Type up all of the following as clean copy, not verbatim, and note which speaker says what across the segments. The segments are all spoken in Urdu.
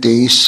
Speaker 1: 23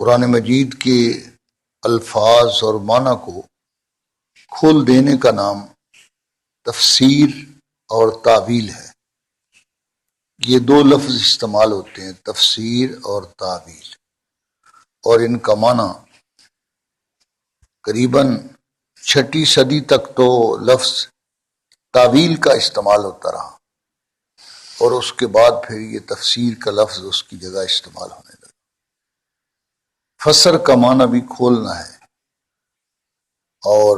Speaker 1: قرآن مجید کے الفاظ اور معنی کو کھول دینے کا نام تفسیر اور تعویل ہے۔ یہ دو لفظ استعمال ہوتے ہیں، تفسیر اور تعویل، اور ان کا معنی قریباً 6 صدی تک تو لفظ تعویل کا استعمال ہوتا رہا، اور اس کے بعد پھر یہ تفسیر کا لفظ اس کی جگہ استعمال ہونے لگا۔ فسر کا معنی بھی کھولنا ہے اور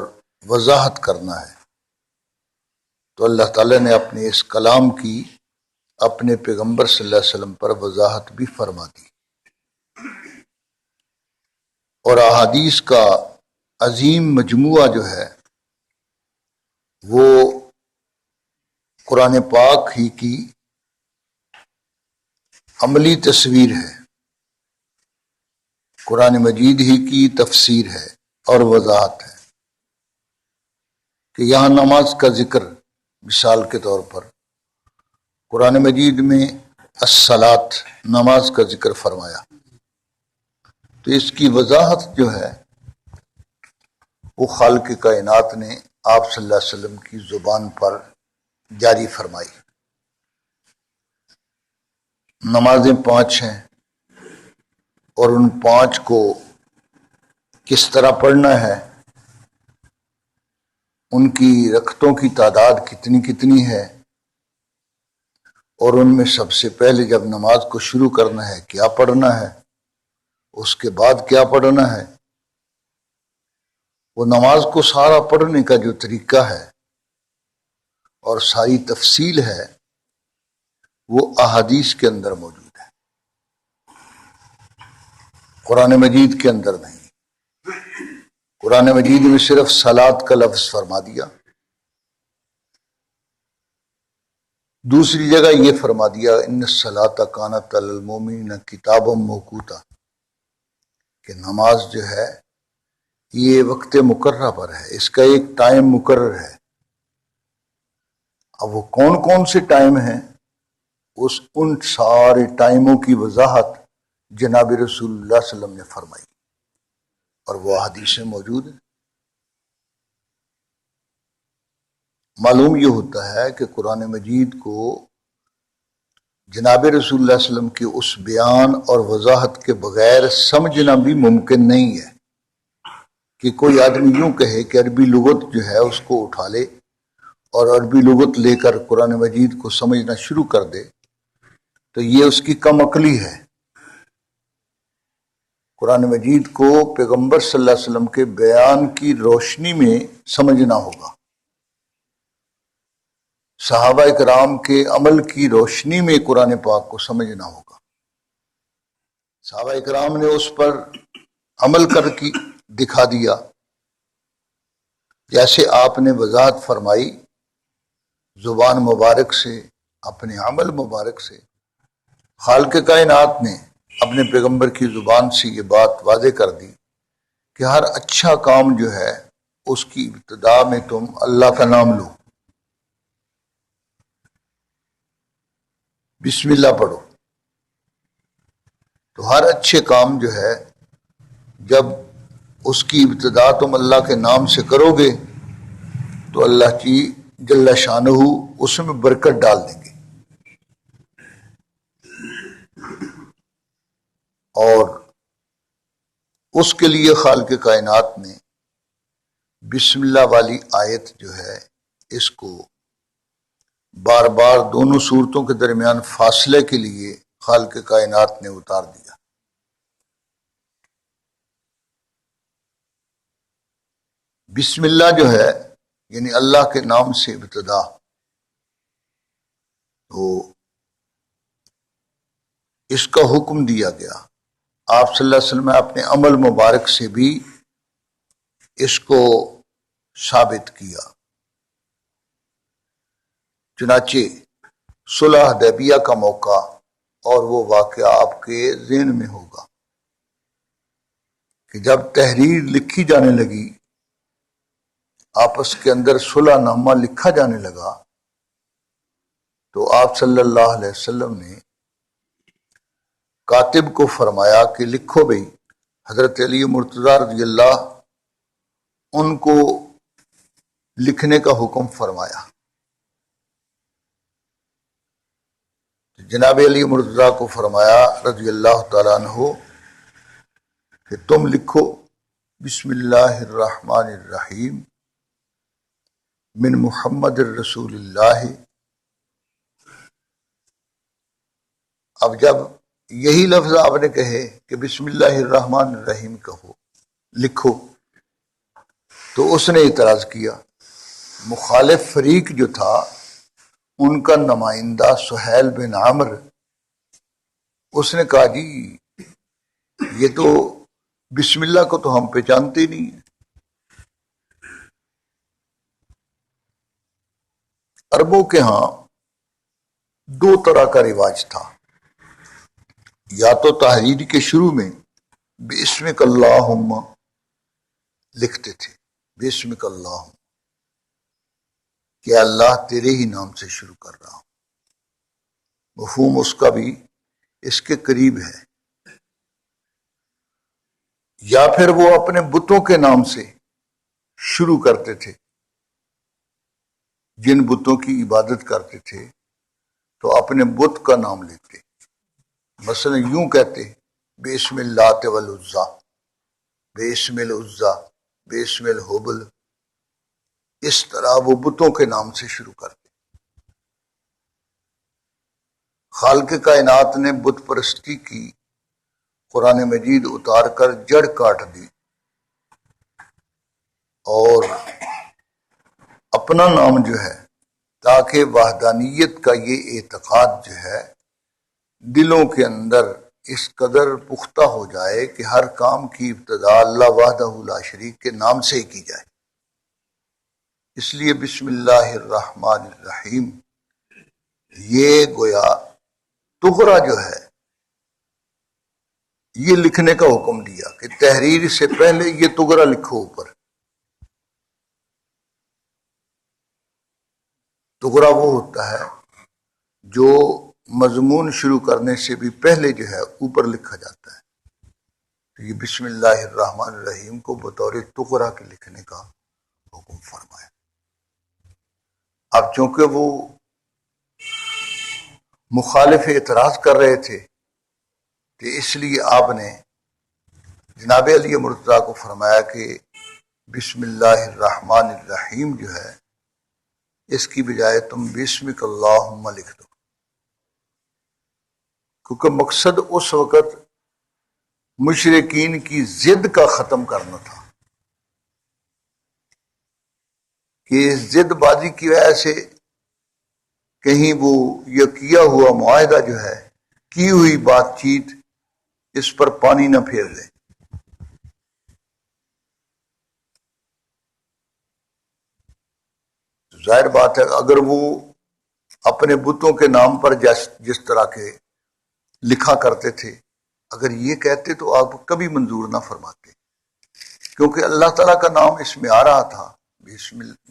Speaker 1: وضاحت کرنا ہے، تو اللہ تعالیٰ نے اپنے اس کلام کی اپنے پیغمبر صلی اللہ علیہ وسلم پر وضاحت بھی فرما دی، اور احادیث کا عظیم مجموعہ جو ہے وہ قرآن پاک ہی کی عملی تصویر ہے، قرآن مجید ہی کی تفسیر ہے اور وضاحت ہے، کہ یہاں نماز کا ذکر مثال کے طور پر قرآن مجید میں الصلاۃ نماز کا ذکر فرمایا، تو اس کی وضاحت جو ہے وہ خالق کائنات نے آپ صلی اللہ علیہ وسلم کی زبان پر جاری فرمائی۔ نمازیں 5 ہیں، اور ان 5 کو کس طرح پڑھنا ہے، ان کی رکعتوں کی تعداد کتنی ہے، اور ان میں سب سے پہلے جب نماز کو شروع کرنا ہے کیا پڑھنا ہے، اس کے بعد کیا پڑھنا ہے، وہ نماز کو سارا پڑھنے کا جو طریقہ ہے اور ساری تفصیل ہے وہ احادیث کے اندر موجود ہے، قرآن مجید کے اندر نہیں۔ قرآن مجید میں صرف صلاۃ کا لفظ فرما دیا، دوسری جگہ یہ فرما دیا ان الصلاۃ کانت علی المؤمنین کتابا موقوتا، کہ نماز جو ہے یہ وقت مقررہ پر ہے، اس کا ایک ٹائم مقرر ہے۔ اب وہ کون کون سے ٹائم ہیں، ان سارے ٹائموں کی وضاحت جناب رسول اللہ صلی اللہ علیہ وسلم نے فرمائی، اور وہ حدیث میں موجود ہے۔ معلوم یہ ہوتا ہے کہ قرآن مجید کو جناب رسول اللہ صلی اللہ علیہ وسلم کے اس بیان اور وضاحت کے بغیر سمجھنا بھی ممکن نہیں ہے، کہ کوئی آدمی یوں کہے کہ عربی لغت جو ہے اس کو اٹھا لے اور عربی لغت لے کر قرآن مجید کو سمجھنا شروع کر دے، تو یہ اس کی کم عقلی ہے۔ قرآن مجید کو پیغمبر صلی اللہ علیہ وسلم کے بیان کی روشنی میں سمجھنا ہوگا، صحابہ کرام کے عمل کی روشنی میں قرآن پاک کو سمجھنا ہوگا۔ صحابہ کرام نے اس پر عمل کر کے دکھا دیا، جیسے آپ نے وضاحت فرمائی زبان مبارک سے، اپنے عمل مبارک سے۔ خالق کائنات نے اپنے پیغمبر کی زبان سے یہ بات واضح کر دی کہ ہر اچھا کام جو ہے اس کی ابتدا میں تم اللہ کا نام لو، بسم اللہ پڑھو۔ تو ہر اچھے کام جو ہے جب اس کی ابتدا تم اللہ کے نام سے کرو گے تو اللہ کی جل شانہ اس میں برکت ڈال دیں گے، اور اس کے لیے خالق کائنات نے بسم اللہ والی آیت جو ہے اس کو بار بار دونوں صورتوں کے درمیان فاصلے کے لیے خالق کائنات نے اتار دیا۔ بسم اللہ جو ہے یعنی اللہ کے نام سے ابتدا، تو اس کا حکم دیا گیا۔ آپ صلی اللہ علیہ وسلم نے اپنے عمل مبارک سے بھی اس کو ثابت کیا۔ چنانچہ صلح حدیبیہ کا موقع اور وہ واقعہ آپ کے ذہن میں ہوگا کہ جب تحریر لکھی جانے لگی، آپس کے اندر صلح نامہ لکھا جانے لگا، تو آپ صلی اللہ علیہ وسلم نے کاتب کو فرمایا کہ لکھو بھئی حضرت علی مرتضیٰ رضی اللہ ان کو لکھنے کا حکم فرمایا. جناب علی مرتضیٰ کو فرمایا رضی اللہ تعالیٰ عنہ کہ تم لکھو بسم اللہ الرحمن الرحیم من محمد الرسول اللہ. اب جب یہی لفظ آپ نے کہے کہ بسم اللہ الرحمن الرحیم کہو لکھو، تو اس نے اعتراض کیا. مخالف فریق جو تھا ان کا نمائندہ سہیل بن عمر، اس نے کہا جی یہ تو بسم اللہ کو تو ہم پہچانتے نہیں ہیں. عربوں کے ہاں دو طرح کا رواج تھا. یا تو تحریر کے شروع میں بسمک اللہم لکھتے تھے، بسمک اللہم، کہ اللہ تیرے ہی نام سے شروع کر رہا ہوں. مفہوم اس کا بھی اس کے قریب ہے. یا پھر وہ اپنے بتوں کے نام سے شروع کرتے تھے. جن بتوں کی عبادت کرتے تھے تو اپنے بت کا نام لیتے. مثلا یوں کہتے بسم اللات والعزیٰ، بسم العزیٰ، بسم الحبل. اس طرح وہ بتوں کے نام سے شروع کرتے. خالق کائنات نے بت پرستی کی قرآن مجید اتار کر جڑ کاٹ دی اور اپنا نام جو ہے، تاکہ وحدانیت کا یہ اعتقاد جو ہے دلوں کے اندر اس قدر پختہ ہو جائے کہ ہر کام کی ابتدا اللہ وحدہ لا شریک کے نام سے ہی کی جائے. اس لیے بسم اللہ الرحمن الرحیم یہ گویا تغرا جو ہے یہ لکھنے کا حکم دیا کہ تحریر سے پہلے یہ تغرا لکھو اوپر. تغرا وہ ہوتا ہے جو مضمون شروع کرنے سے بھی پہلے جو ہے اوپر لکھا جاتا ہے. تو یہ بسم اللہ الرحمن الرحیم کو بطور تغرا کے لکھنے کا حکم فرمایا. اب چونکہ وہ مخالف اعتراض کر رہے تھے تو اس لیے آپ نے جناب علی مرتضیٰ کو فرمایا کہ بسم اللہ الرحمن الرحیم جو ہے اس کی بجائے تم بسمک اللہم لکھ دو. کیونکہ مقصد اس وقت مشرکین کی ضد کا ختم کرنا تھا کہ ضد بازی کی وجہ سے کہیں وہ یہ کیا ہوا معاہدہ جو ہے، کی ہوئی بات چیت اس پر پانی نہ پھیر لے. ظاہر بات ہے اگر وہ اپنے بتوں کے نام پر جس طرح کے لکھا کرتے تھے، اگر یہ کہتے تو آپ کبھی منظور نہ فرماتے، کیونکہ اللہ تعالیٰ کا نام اس میں آ رہا تھا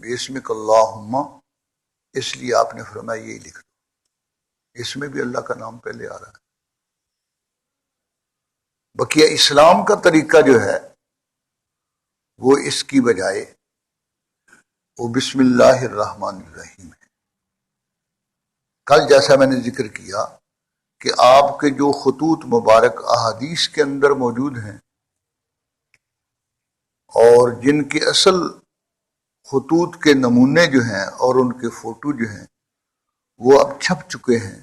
Speaker 1: بسمک اللہم. اس لیے آپ نے فرمایا یہی لکھ دو. اس میں بھی اللہ کا نام پہلے آ رہا ہے. بقیہ اسلام کا طریقہ جو ہے وہ اس کی بجائے وہ بسم اللہ الرحمن الرحیم ہے. کل جیسا میں نے ذکر کیا کہ آپ کے جو خطوط مبارک احادیث کے اندر موجود ہیں اور جن کے اصل خطوط کے نمونے جو ہیں اور ان کے فوٹو جو ہیں وہ اب چھپ چکے ہیں،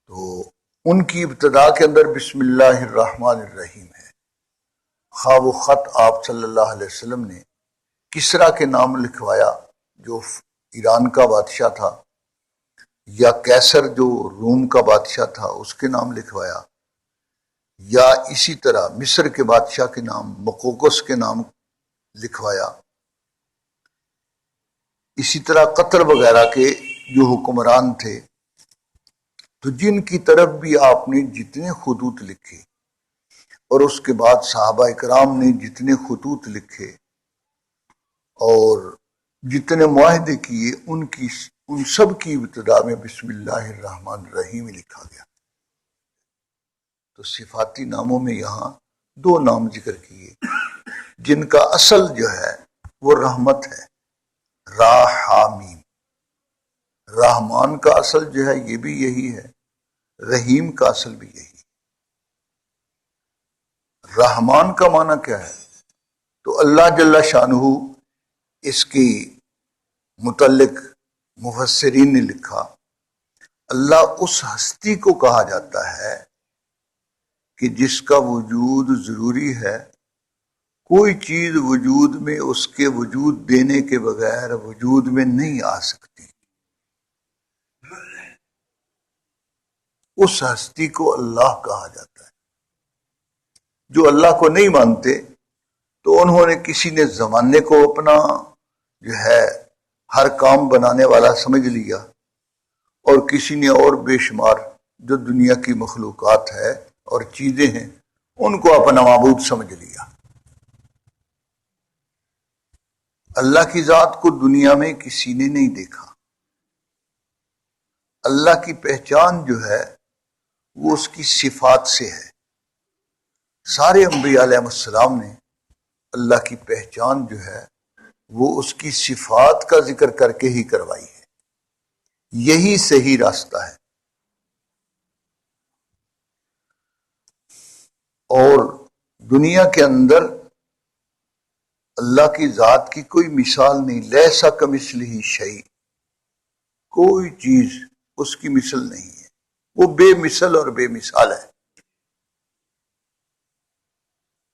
Speaker 1: تو ان کی ابتدا کے اندر بسم اللہ الرحمن الرحیم ہے. خواہ وہ خط آپ صلی اللہ علیہ وسلم نے کسرا کے نام لکھوایا جو ایران کا بادشاہ تھا، یا کیسر جو روم کا بادشاہ تھا اس کے نام لکھوایا، یا اسی طرح مصر کے بادشاہ کے نام مقوقس کے نام لکھوایا. اسی طرح قطر وغیرہ کے جو حکمران تھے تو جن کی طرف بھی آپ نے جتنے خطوط لکھے اور اس کے بعد صحابہ اکرام نے جتنے خطوط لکھے اور جتنے معاہدے کیے ان سب کی ابتدا میں بسم اللہ الرحمن الرحیم لکھا گیا. تو صفاتی ناموں میں یہاں دو نام ذکر کیے جن کا اصل جو ہے وہ رحمت ہے، راحمین۔ رحمان کا اصل جو ہے یہ بھی یہی ہے، رحیم کا اصل بھی یہی ہے۔ رحمان کا معنی کیا ہے؟ تو اللہ جل شانہ اس کی متعلق مفسرین نے لکھا، اللہ اس ہستی کو کہا جاتا ہے کہ جس کا وجود ضروری ہے، کوئی چیز وجود میں اس کے وجود دینے کے بغیر وجود میں نہیں آ سکتی۔ اس ہستی کو اللہ کہا جاتا ہے۔ جو اللہ کو نہیں مانتے تو انہوں نے کسی نے زمانے کو اپنا جو ہے ہر کام بنانے والا سمجھ لیا، اور کسی نے اور بے شمار جو دنیا کی مخلوقات ہے اور چیزیں ہیں ان کو اپنا معبود سمجھ لیا۔ اللہ کی ذات کو دنیا میں کسی نے نہیں دیکھا۔ اللہ کی پہچان جو ہے وہ اس کی صفات سے ہے۔ سارے انبیاء علیہ السلام نے اللہ کی پہچان جو ہے وہ اس کی صفات کا ذکر کر کے ہی کروائی ہے۔ یہی صحیح راستہ ہے۔ اور دنیا کے اندر اللہ کی ذات کی کوئی مثال نہیں، لیسا کمثلہ شیء، کوئی چیز اس کی مثل نہیں ہے، وہ بے مثل اور بے مثال ہے۔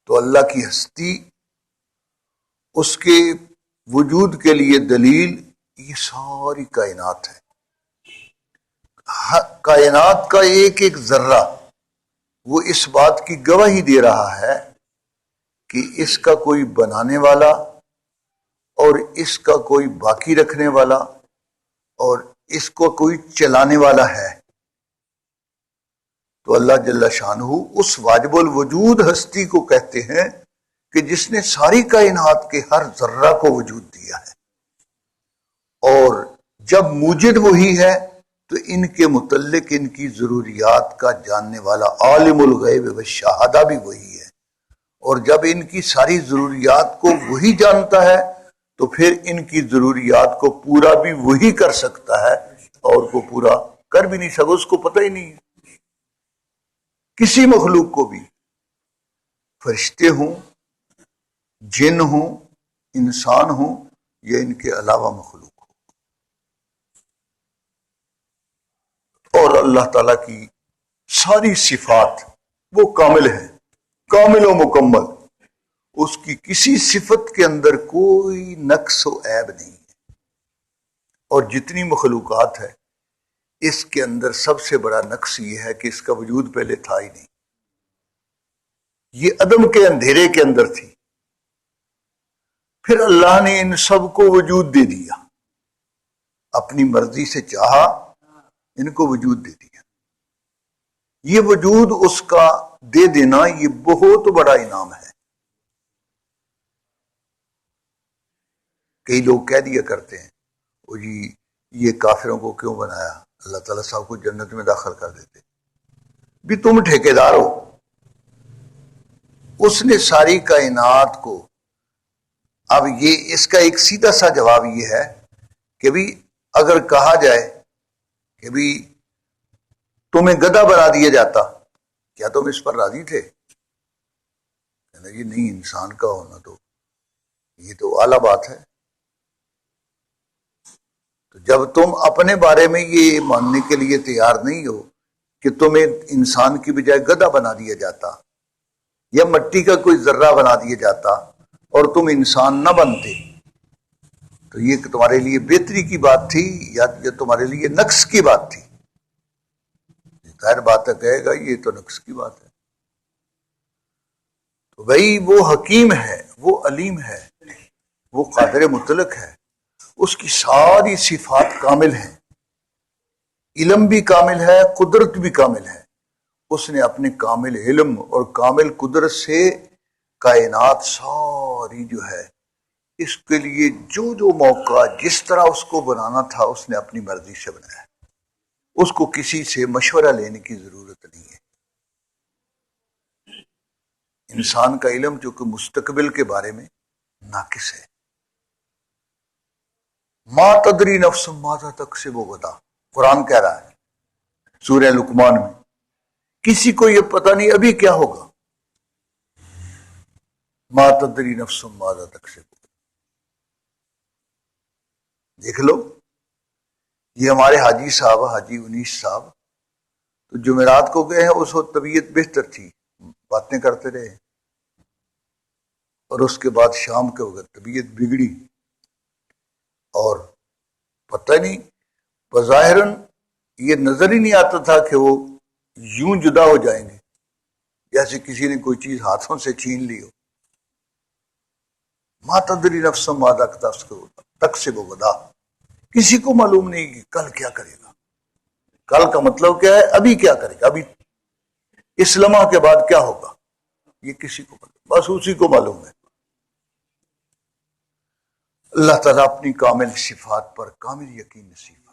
Speaker 1: تو اللہ کی ہستی، اس کے وجود کے لیے دلیل یہ ساری کائنات ہے۔ کائنات کا ایک ایک ذرہ وہ اس بات کی گواہی دے رہا ہے کہ اس کا کوئی بنانے والا اور اس کا کوئی باقی رکھنے والا اور اس کو کوئی چلانے والا ہے۔ تو اللہ جل شانہ اس واجب الوجود ہستی کو کہتے ہیں کہ جس نے ساری کائنات کے ہر ذرہ کو وجود دیا ہے، اور جب موجد وہی ہے تو ان کے متعلق ان کی ضروریات کا جاننے والا عالم الغیب والشہادہ بھی وہی ہے، اور جب ان کی ساری ضروریات کو وہی جانتا ہے تو پھر ان کی ضروریات کو پورا بھی وہی کر سکتا ہے، اور کو پورا کر بھی نہیں سکتا، اس کو پتہ ہی نہیں ہے۔ کسی مخلوق کو بھی، فرشتے ہوں، جن ہوں، انسان ہوں یا ان کے علاوہ مخلوق ہو، اور اللہ تعالیٰ کی ساری صفات وہ کامل ہیں، کامل و مکمل، اس کی کسی صفت کے اندر کوئی نقص و عیب نہیں ہے۔ اور جتنی مخلوقات ہے اس کے اندر سب سے بڑا نقص یہ ہے کہ اس کا وجود پہلے تھا ہی نہیں، یہ عدم کے اندھیرے کے اندر تھی، پھر اللہ نے ان سب کو وجود دے دیا، اپنی مرضی سے چاہا ان کو وجود دے دیا۔ یہ وجود اس کا دے دینا یہ بہت بڑا انعام ہے۔ کئی لوگ کہہ دیا کرتے ہیں وہ جی یہ کافروں کو کیوں بنایا، اللہ تعالیٰ صاحب کو جنت میں داخل کر دیتے۔ بھی تم ٹھیکیدار ہو، اس نے ساری کائنات کو۔ اب یہ اس کا ایک سیدھا سا جواب یہ ہے کہ بھی اگر کہا جائے کہ بھی تمہیں گدھا بنا دیا جاتا، کیا تم اس پر راضی تھے؟ کہنا یہ نہیں، انسان کا ہونا تو یہ تو اعلیٰ بات ہے۔ تو جب تم اپنے بارے میں یہ ماننے کے لیے تیار نہیں ہو کہ تمہیں انسان کی بجائے گدھا بنا دیا جاتا یا مٹی کا کوئی ذرہ بنا دیا جاتا اور تم انسان نہ بنتے، تو یہ تمہارے لیے بہتری کی بات تھی یا یہ تمہارے لیے نقص کی بات تھی؟ ظاہر بات ہے کہے گا یہ تو نقص کی بات ہے۔ تو بھائی وہ حکیم ہے، وہ علیم ہے، وہ قادر مطلق ہے، اس کی ساری صفات کامل ہیں، علم بھی کامل ہے، قدرت بھی کامل ہے۔ اس نے اپنے کامل علم اور کامل قدرت سے کائنات ساری جو ہے اس کے لیے جو جو موقع جس طرح اس کو بنانا تھا اس نے اپنی مرضی سے بنایا، اس کو کسی سے مشورہ لینے کی ضرورت نہیں ہے۔ انسان کا علم جو کہ مستقبل کے بارے میں ناقص ہے. ما تدری نفس ماذا تکسب غدا، قرآن کہہ رہا ہے سورہ لقمان میں، کسی کو یہ پتہ نہیں ابھی کیا ہوگا. ما تدری نفس ماذا تکسب. دیکھ لو یہ ہمارے حاجی صاحب، حاجی انیس صاحب تو جمعرات کو گئے ہیں، اس وقت طبیعت بہتر تھی، باتیں کرتے رہے، اور اس کے بعد شام کے وقت طبیعت بگڑی، اور پتہ نہیں بظاہراً یہ نظر ہی نہیں آتا تھا کہ وہ یوں جدا ہو جائیں گے جیسے کسی نے کوئی چیز ہاتھوں سے چھین لی ہو. ما تدری نفس ماذا تکسب غدا، کسی کو معلوم نہیں کہ کل کیا کرے گا. کل کا مطلب کیا ہے؟ ابھی کیا کرے گا، ابھی اس لمحہ کے بعد کیا ہوگا، یہ کسی کو معلوم، بس اسی کو معلوم ہے. اللہ تعالیٰ اپنی کامل صفات پر کامل یقین نصیب